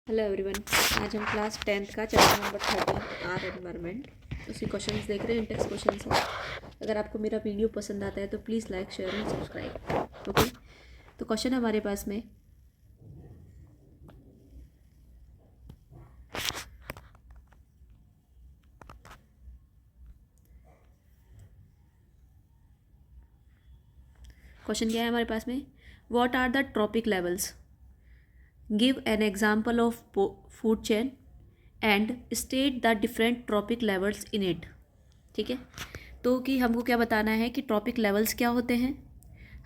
Hello everyone. आज हम class 10th का चैप्टर नंबर 13 आर एनवायरनमेंट उसके क्वेश्चंस देख रहे हैं। इंटेक्स क्वेश्चंस हैं। अगर आपको मेरा वीडियो पसंद आता है तो please like share and subscribe. Okay, तो क्वेश्चन हमारे पास में क्वेश्चन क्या है हमारे पास में, what are the trophic levels, give an example of food chain and state the different trophic levels in it. ठीक है, तो कि हमको क्या बताना है कि ट्रॉपिक लेवल्स क्या होते हैं,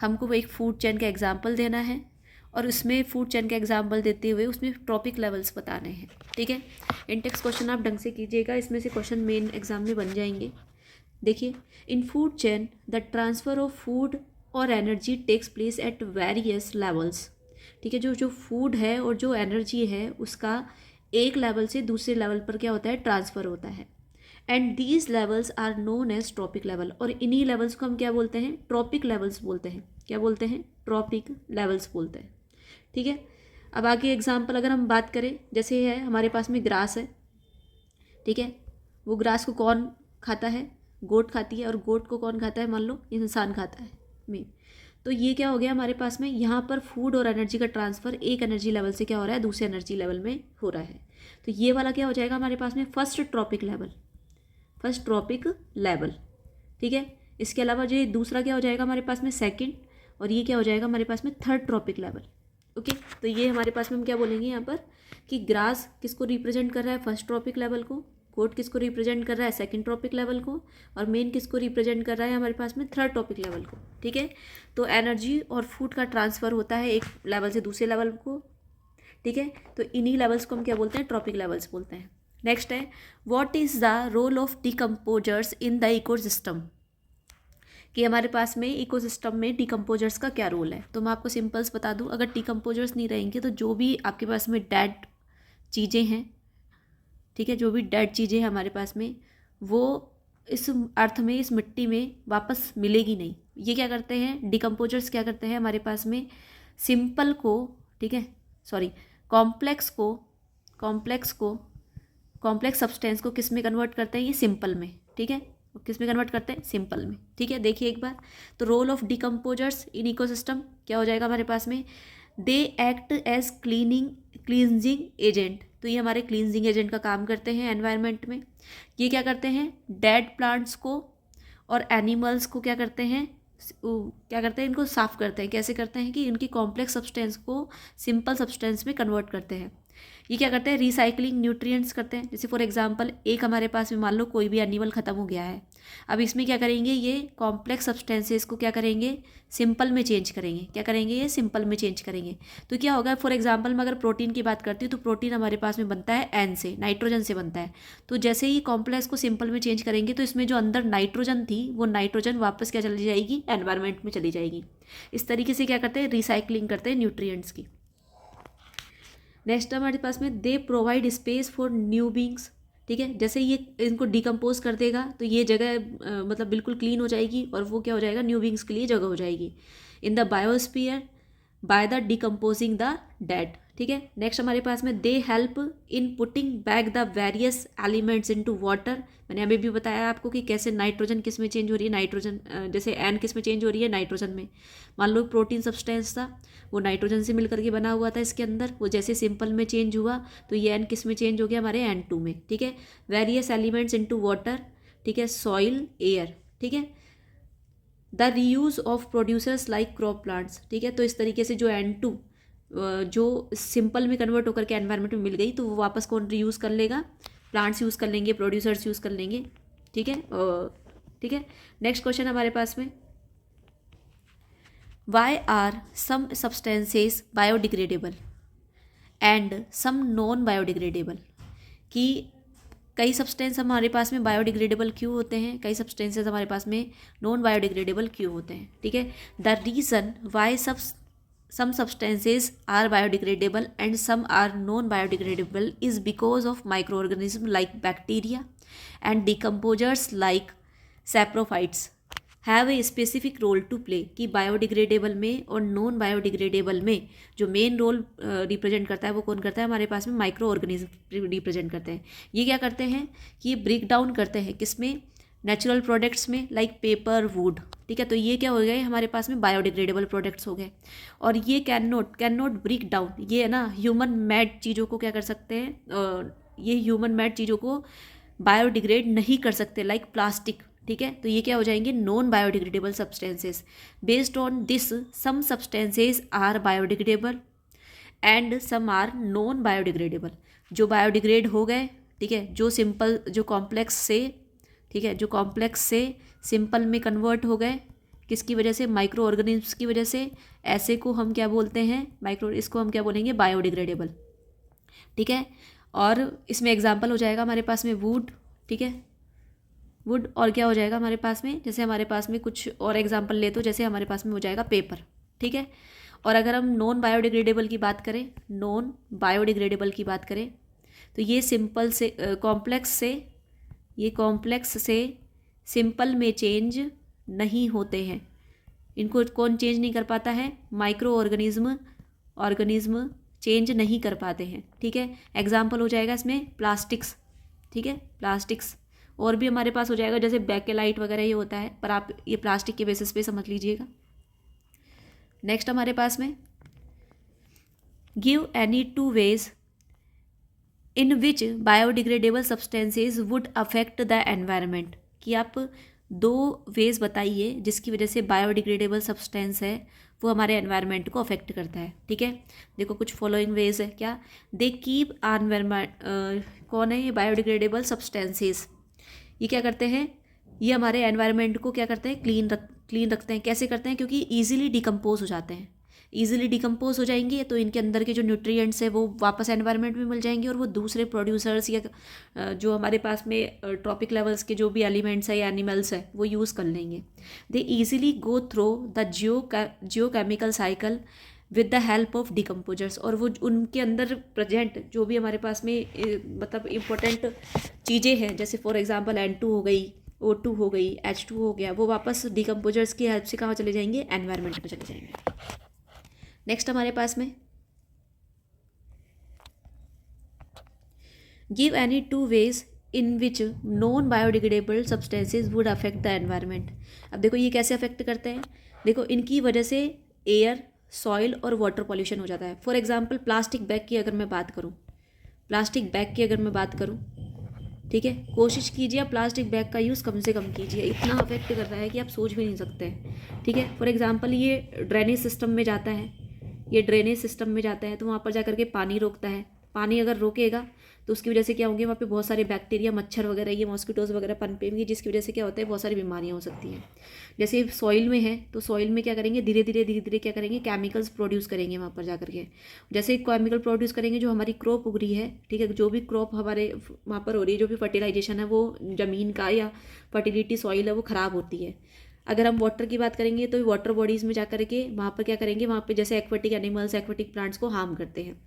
हमको वो एक फूड चेन का एग्जाम्पल देना है और उसमें फूड चेन का एग्जाम्पल देते हुए उसमें ट्रॉपिक लेवल्स बताने हैं। ठीक है, इंटेक्स क्वेश्चन आप ढंग से कीजिएगा, इसमें से क्वेश्चन मेन एग्जाम में बन जाएंगे। देखिए, in food chain the transfer of food और energy takes place at various levels. ठीक है, जो जो फूड है और जो एनर्जी है उसका एक लेवल से दूसरे लेवल पर क्या होता है, ट्रांसफ़र होता है। And these levels are known as trophic level, और इन्हीं लेवल्स को हम क्या बोलते हैं, ट्रॉपिक लेवल्स बोलते हैं। क्या बोलते हैं, ट्रॉपिक लेवल्स बोलते हैं। ठीक है, अब आगे एग्जाम्पल अगर हम बात करें, जैसे है हमारे पास में ग्रास है। ठीक है, वो ग्रास को कौन खाता है, गोट खाती है, और गोट को कौन खाता है, मान लो इंसान खाता है मेन। तो ये क्या हो गया हमारे पास में, यहाँ पर फूड और एनर्जी का ट्रांसफ़र एक एनर्जी लेवल से क्या हो रहा है, दूसरे एनर्जी लेवल में हो रहा है। तो ये वाला क्या हो जाएगा हमारे पास में, first trophic level, first trophic level. ठीक है, इसके अलावा जो दूसरा क्या हो जाएगा हमारे पास में, सेकंड, और ये क्या हो जाएगा हमारे पास में, थर्ड ट्रॉपिक लेवल। ओके, तो ये हमारे पास में हम क्या बोलेंगे यहाँ पर कि ग्रास किसको रिप्रेजेंट कर रहा है, फर्स्ट ट्रॉपिक लेवल को, कोट किसको रिप्रेजेंट कर रहा है, सेकंड ट्रॉपिक लेवल को, और मेन किसको रिप्रेजेंट कर रहा है हमारे पास में, थर्ड ट्रॉपिक लेवल को। ठीक है, तो एनर्जी और फूड का ट्रांसफ़र होता है एक लेवल से दूसरे लेवल को। ठीक है, तो इन्हीं लेवल्स को हम क्या बोलते हैं, ट्रॉपिक लेवल्स बोलते हैं। नेक्स्ट है, what is the role of decomposers in the ecosystem, कि हमारे पास में इकोसिस्टम में डिकम्पोजर्स का क्या रोल है। तो मैं आपको सिंपल्स बता दूं, अगर डिकम्पोजर्स नहीं रहेंगे तो जो भी आपके पास में डेड चीज़ें हैं, ठीक है, जो भी डेड चीज़ें हैं हमारे पास में, वो इस अर्थ में, इस मिट्टी में वापस मिलेगी नहीं। ये क्या करते हैं, डिकम्पोजर्स क्या करते हैं हमारे पास में, सिंपल को, ठीक है, सॉरी, कॉम्प्लेक्स को कॉम्प्लेक्स को कॉम्प्लेक्स सब्सटेंस को किस में कन्वर्ट करते हैं, ये सिंपल में। ठीक है, किस में कन्वर्ट करते हैं, सिंपल में। ठीक है, देखिए एक बार, तो role of decomposers in ecosystem क्या हो जाएगा हमारे पास में, they act as cleansing agent. तो ये हमारे क्लींजिंग एजेंट का काम करते हैं एनवायरनमेंट में। ये क्या करते हैं, डेड प्लांट्स को और एनिमल्स को क्या करते हैं, इनको साफ करते हैं। कैसे करते हैं कि इनकी कॉम्प्लेक्स सब्सटेंस को सिंपल सब्सटेंस में कन्वर्ट करते हैं। ये क्या करते हैं, रिसाइकलिंग न्यूट्रिएंट्स करते हैं। जैसे फॉर एग्जांपल, एक हमारे पास में मान लो कोई भी एनिमल ख़त्म हो गया है, अब इसमें क्या करेंगे, ये कॉम्प्लेक्स सब्सटेंसेस को क्या करेंगे, सिंपल में चेंज करेंगे। क्या करेंगे, ये सिंपल में चेंज करेंगे। तो क्या होगा, फॉर एग्जांपल मैं अगर प्रोटीन की बात करती हूँ तो प्रोटीन हमारे पास में बनता है एन से, नाइट्रोजन से बनता है। तो जैसे ही कॉम्प्लेक्स को सिंपल में चेंज करेंगे तो इसमें जो अंदर नाइट्रोजन थी वो नाइट्रोजन वापस क्या चली जाएगी, एनवायरनमेंट में चली जाएगी। इस तरीके से क्या करते हैं, रिसाइकलिंग करते हैं न्यूट्रिएंट्स की। नेक्स्ट हमारे पास में, they provide space for new beings. ठीक है, जैसे ये इनको डिकम्पोज कर देगा तो ये जगह मतलब बिल्कुल क्लीन हो जाएगी और वो क्या हो जाएगा, न्यू बींग्स के लिए जगह हो जाएगी in the biosphere by the decomposing the dead. ठीक है, नेक्स्ट हमारे पास में, they help in putting back the various elements into water. मैंने अभी भी बताया आपको कि कैसे नाइट्रोजन किस में चेंज हो रही है, नाइट्रोजन जैसे एन किस में चेंज हो रही है, नाइट्रोजन में। मान लो प्रोटीन सब्सटेंस था, वो नाइट्रोजन से मिलकर के बना हुआ था इसके अंदर, वो जैसे सिंपल में चेंज हुआ तो ये एन किस में चेंज हो गया, हमारे N2 में। ठीक है, वेरियस एलिमेंट्स इनटू वाटर, ठीक है, सॉइल, एयर। ठीक है, the reuse of producers like crop plants. ठीक है, तो इस तरीके से जो N2 जो सिंपल में कन्वर्ट होकर के एनवायरनमेंट में मिल गई तो वो वापस कौन रीयूज़ कर लेगा, प्लांट्स यूज़ कर लेंगे, प्रोड्यूसर्स यूज़ कर लेंगे। ठीक है, ठीक है, नेक्स्ट क्वेश्चन हमारे पास में, why are some substances biodegradable and some non biodegradable, कि कई सब्सटेंस हमारे पास में बायोडिग्रेडेबल क्यों होते हैं, कई सब्सटेंसेस हमारे पास में नॉन बायोडिग्रेडेबल क्यों होते हैं। ठीक है, the reason why some substances are biodegradable and some are non-biodegradable is because of microorganisms like bacteria and decomposers like saprophytes have a specific role to play, कि बायोडिग्रेडेबल में और नॉन बायोडिग्रेडेबल में जो मेन रोल रिप्रेजेंट करता है वो कौन करता है, हमारे पास में माइक्रो ऑर्गेनिज्म रिप्रेजेंट करते हैं। ये क्या करते हैं कि ये ब्रेक डाउन करते हैं किसमें, नेचुरल प्रोडक्ट्स में, लाइक पेपर, वुड, ठीक है। तो ये क्या हो गए हमारे पास में बायोडिग्रेडेबल प्रोडक्ट्स हो गए। और ये कैन नॉट ब्रेक डाउन, ये है ना ह्यूमन मेड चीज़ों को क्या कर सकते हैं, ये ह्यूमन मेड चीज़ों को बायोडिग्रेड नहीं कर सकते, लाइक प्लास्टिक, ठीक है। तो ये क्या हो जाएंगे, non biodegradable substances. Based on this some substances are biodegradable and some are non biodegradable. जो बायोडिग्रेड हो गए, ठीक है, जो सिंपल, जो कॉम्प्लेक्स से, ठीक है, जो कॉम्प्लेक्स से सिंपल में कन्वर्ट हो गए, किसकी वजह से, माइक्रो ऑर्गेनिज्म्स की वजह से, ऐसे को हम क्या बोलते हैं, इसको हम क्या बोलेंगे, बायोडिग्रेडेबल, ठीक है। और इसमें एग्जांपल हो जाएगा हमारे पास में वुड, ठीक है, वुड, और क्या हो जाएगा हमारे पास में, जैसे हमारे पास में कुछ और एग्जांपल ले तो जैसे हमारे पास में हो जाएगा पेपर, ठीक है। और अगर हम नॉन बायोडिग्रेडेबल की बात करें, नॉन बायोडिग्रेडेबल की बात करें, तो ये सिंपल से कॉम्प्लेक्स से, ये कॉम्प्लेक्स से सिंपल में चेंज नहीं होते हैं। इनको कौन चेंज नहीं कर पाता है, माइक्रो ऑर्गेनिज्म चेंज नहीं कर पाते हैं, ठीक है। एग्जाम्पल हो जाएगा इसमें प्लास्टिक्स, ठीक है, प्लास्टिक्स। और भी हमारे पास हो जाएगा जैसे बेकेलाइट वगैरह ये होता है, पर आप ये प्लास्टिक के बेसिस पे समझ लीजिएगा। नेक्स्ट हमारे पास में give any two ways in which biodegradable substances would affect the environment, कि आप दो वेज बताइए जिसकी वजह से बायोडिग्रेडेबल सब्सटेंस है वो हमारे एनवायरनमेंट को अफेक्ट करता है, ठीक है। देखो कुछ फॉलोइंग वेज है, क्या, दे कीप कौन है ये, बायोडिग्रेडेबल सब्सटेंसेज, ये क्या करते हैं, ये हमारे एनवायरनमेंट को क्या करते हैं, क्लीन रखते हैं। कैसे करते हैं, क्योंकि ईजिली डिकम्पोज हो जाते हैं, ईजिली डिकम्पोज हो जाएंगे तो इनके अंदर के जो न्यूट्रिएंट्स है वो वापस एनवायरनमेंट में मिल जाएंगे और वो दूसरे प्रोड्यूसर्स या जो हमारे पास में ट्रॉपिक लेवल्स के जो भी एलिमेंट्स है या एनिमल्स है वो यूज़ कर लेंगे। They easily go through the geochemical cycle with the help of decomposers, और वो उनके अंदर प्रेजेंट जो भी हमारे पास में मतलब इम्पोर्टेंट चीज़ें हैं, जैसे फॉर एग्जांपल N2 हो गई, O2 हो गई, H2 हो गया, वो वापस डिकम्पोजर्स की हेल्प से कहाँ चले जाएंगे, एनवायरनमेंट में चले जाएंगे। नेक्स्ट हमारे पास में give any two ways in which non biodegradable substances would affect the environment. अब देखो ये कैसे अफेक्ट करते हैं, देखो इनकी वजह से एयर, सॉइल और वाटर पॉल्यूशन हो जाता है। फॉर एग्जांपल प्लास्टिक बैग की अगर मैं बात करूँ, ठीक है, कोशिश कीजिए आप प्लास्टिक बैग का यूज़ कम से कम कीजिए, इतना अफेक्ट कर रहा है कि आप सोच भी नहीं सकते हैं, ठीक है। फॉर एग्जांपल ये ड्रेनेज सिस्टम में जाता है, तो वहाँ पर जा करके पानी रोकता है। पानी अगर रोकेगा तो उसकी वजह से क्या होंगे, वहाँ पे बहुत सारे बैक्टीरिया, मच्छर वगैरह, ये मॉस्किटोज़ वगैरह पनपेंगे, जिसकी वजह से क्या होता है, बहुत सारी बीमारियाँ हो सकती हैं। जैसे सॉइल में है तो सॉइल में क्या करेंगे, धीरे धीरे क्या करेंगे, केमिकल्स प्रोड्यूस करेंगे वहाँ पर जा करके। जैसे केमिकल प्रोड्यूस करेंगे, जो हमारी क्रॉप उग रही है, ठीक है, जो भी क्रॉप हमारे वहाँ पर हो रही है, जो भी फर्टिलाइजेशन है वो ज़मीन का या फर्टिलिटी सॉइल है वो ख़राब होती है। अगर हम वाटर की बात करेंगे तो वाटर बॉडीज़ में जा करके वहाँ पर क्या करेंगे, वहाँ पर जैसे एक्वेटिक एनिमल्स, एक्वेटिक प्लांट्स को हार्म करते हैं।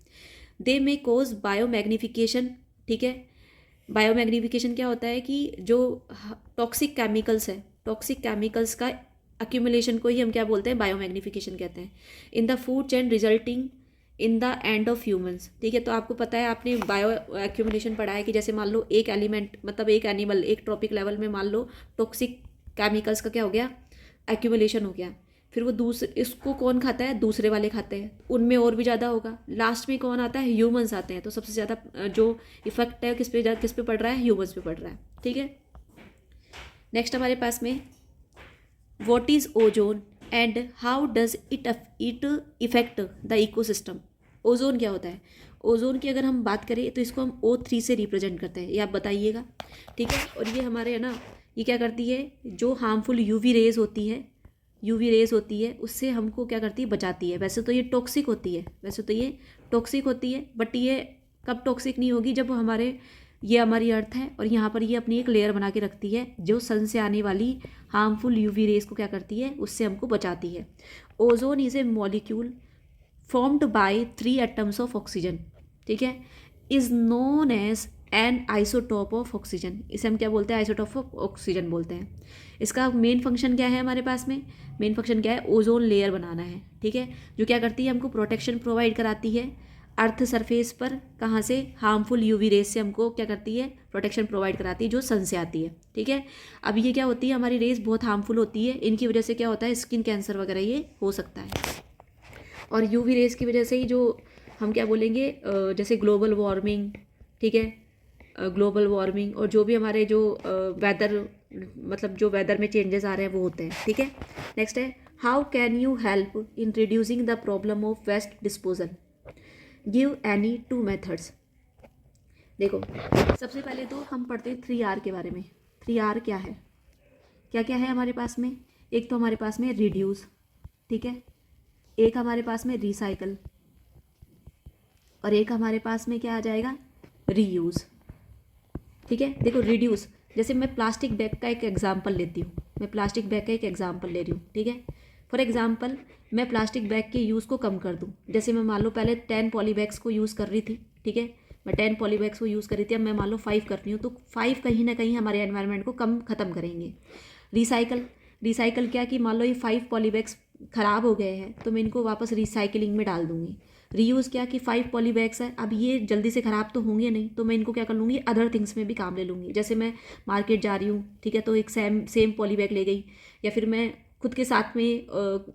दे में कोज बायोमैग्निफिकेशन, ठीक है। बायोमैग्निफिकेशन क्या होता है कि जो टॉक्सिक केमिकल्स का एक्यूमुलेशन को ही हम क्या बोलते हैं, बायोमैग्निफिकेशन कहते हैं। In the food chain resulting in the end of humans, ठीक है। तो आपको पता है, आपने बायो एक्यूमुलेशन पढ़ा है कि जैसे मान लो एक एलिमेंट, मतलब एक एनिमल एक ट्रॉपिक लेवल में मान लो टॉक्सिक केमिकल्स का क्या हो गया, एक्यूमुलेशन हो गया, फिर वो दूसरे, इसको कौन खाता है, दूसरे वाले खाते हैं, उनमें और भी ज़्यादा होगा, लास्ट में कौन आता है, ह्यूमंस आते हैं। तो सबसे ज़्यादा जो इफेक्ट है किस पे पड़ रहा है, ह्यूमंस पे पड़ रहा है, ठीक है। नेक्स्ट हमारे पास में what is ozone and how does it effect the ecosystem. Ozone क्या होता है, ओजोन की अगर हम बात करें तो इसको हम O3 से रिप्रेजेंट करते हैं, ये आप बताइएगा, ठीक है। और ये हमारे है ना, ये क्या करती है, जो हार्मफुल यूवी रेज होती है उससे हमको क्या करती है, बचाती है। वैसे तो ये टॉक्सिक होती है, बट ये कब टॉक्सिक नहीं होगी, जब ये हमारी अर्थ है और यहाँ पर ये अपनी एक लेयर बना के रखती है जो सन से आने वाली हार्मफुल यूवी रेज को क्या करती है, उससे हमको बचाती है। Ozone is a molecule formed by 3 atoms of oxygen, ठीक है, is known as an isotope of oxygen. इसे हम क्या बोलते हैं? आइसोटोप ऑफ ऑक्सीजन बोलते हैं। इसका मेन फंक्शन क्या है हमारे पास में? मेन फंक्शन क्या है? ओजोन लेयर बनाना है, ठीक है, जो क्या करती है? हमको प्रोटेक्शन प्रोवाइड कराती है अर्थ सरफेस पर। कहाँ से? हार्मफुल यूवी रेज से हमको क्या करती है? प्रोटेक्शन प्रोवाइड कराती है, जो सन से आती है, ठीक है। अब ये क्या होती है? हमारी रेज बहुत हार्मफुल होती है, इनकी वजह से क्या होता है? स्किन कैंसर वगैरह ये हो सकता है। और यूवी रेज की वजह से ही जो हम क्या बोलेंगे, जैसे ग्लोबल वार्मिंग, ठीक है, ग्लोबल वार्मिंग और जो भी हमारे जो वेदर, मतलब जो वेदर में चेंजेस आ रहे हैं वो होते हैं, ठीक है। नेक्स्ट है, how can you help in reducing the problem of waste disposal? Give any 2 methods. देखो, सबसे पहले तो हम पढ़ते हैं 3R के बारे में। 3R क्या है? क्या क्या है हमारे पास में? एक तो हमारे पास में रिड्यूस, ठीक है, एक हमारे पास में रिसाइकल, और एक हमारे पास में क्या आ जाएगा? रीयूज़, ठीक है। देखो, रिड्यूस, जैसे मैं प्लास्टिक बैग का एक एग्जांपल लेती हूँ, मैं प्लास्टिक बैग का एक एग्जांपल ले रही हूँ, ठीक है। फॉर एग्जांपल, मैं प्लास्टिक बैग के यूज़ को कम कर दूँ। जैसे मैं मान लो पहले 10 पॉली बैग्स को यूज़ कर रही थी, ठीक है, मैं 10 पॉली बैग्स को यूज़ कर रही थी, अब मैं मान लो 5 कर रही हूँ, तो 5 कहीं ना कहीं हमारे एनवायरनमेंट को कम ख़त्म करेंगे। रिसाइकल, रिसाइकल क्या कि मान लो ये 5 पॉली बैग्स ख़राब हो गए हैं, तो मैं इनको वापस रिसाइकलिंग में डाल दूँगी। रीयूज़ क्या कि 5 पॉली बैग्स है, अब ये जल्दी से ख़राब तो होंगे नहीं, तो मैं इनको क्या कर लूँगी? अदर थिंग्स में भी काम ले लूँगी। जैसे मैं मार्केट जा रही हूँ, ठीक है, तो एक सेम पॉली बैग ले गई, या फिर मैं खुद के साथ में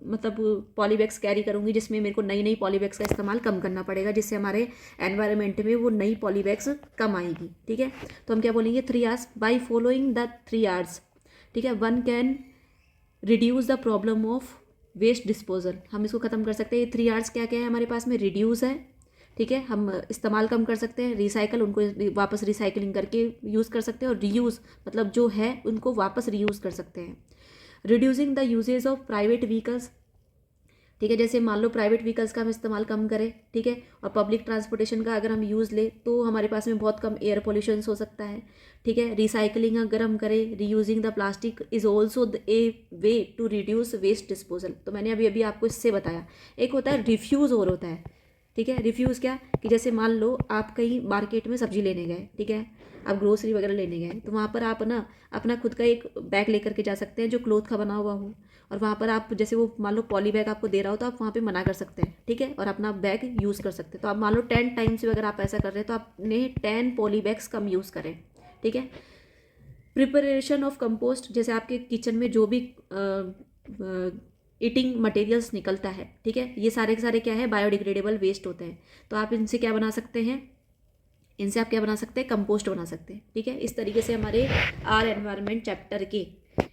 मतलब पॉली बैग्स कैरी करूँगी, जिसमें मेरे को नई नई पॉली बैग्स का इस्तेमाल कम करना पड़ेगा, जिससे हमारे एनवायरनमेंट में वो नई पॉली बैग्स कम आएगी, ठीक है। तो हम क्या बोलेंगे? 3Rs, by following the 3Rs, ठीक है, one can reduce the problem of waste disposal. हम इसको ख़त्म कर सकते हैं। ये 3Rs क्या क्या है हमारे पास में? रिड्यूस है, ठीक है, हम इस्तेमाल कम कर सकते हैं। रिसाइकल, उनको वापस रिसाइकलिंग करके यूज़ कर सकते हैं। और रीयूज़, मतलब जो है उनको वापस रीयूज़ कर सकते हैं। Reducing the usages of private vehicles, ठीक है, जैसे मान लो प्राइवेट व्हीकल्स का हम इस्तेमाल कम करें, ठीक है, और पब्लिक ट्रांसपोर्टेशन का अगर हम यूज़ ले तो हमारे पास में बहुत कम एयर पोल्यूशन हो सकता है, ठीक है। रिसाइकलिंग अगर हम करें, reusing the plastic is also a way to reduce waste disposal. तो मैंने अभी अभी आपको इससे बताया। एक होता है रिफ्यूज़, और होता है, ठीक है। रिफ्यूज़ क्या कि जैसे मान लो आप कहीं मार्केट में सब्जी लेने गए, ठीक है, आप ग्रोसरी वगैरह लेने गए, तो वहाँ पर आप ना अपना खुद का एक बैग लेकर के जा सकते हैं जो क्लोथ का बना हुआ हो, और वहाँ पर आप जैसे वो मान लो पॉली बैग आपको दे रहा हो, तो आप वहाँ पे मना कर सकते हैं, ठीक है, और अपना बैग यूज़ कर सकते हैं। तो आप मान लो 10 टाइम्स भी अगर आप ऐसा कर रहे हैं, तो आपने 10 पॉली बैग्स कम यूज़ करें, ठीक है। प्रिपरेशन ऑफ कंपोस्ट, जैसे आपके किचन में जो भी ईटिंग मटेरियल्स निकलता है, ठीक है, ये सारे के सारे क्या है? बायोडिग्रेडेबल वेस्ट होते हैं। तो आप इनसे क्या बना सकते हैं? इनसे आप क्या बना सकते हैं? कंपोस्ट बना सकते हैं, ठीक है। इस तरीके से हमारे आर एनवायरनमेंट चैप्टर के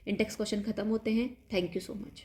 इंटेक्स क्वेश्चन खत्म होते हैं। Thank you so much.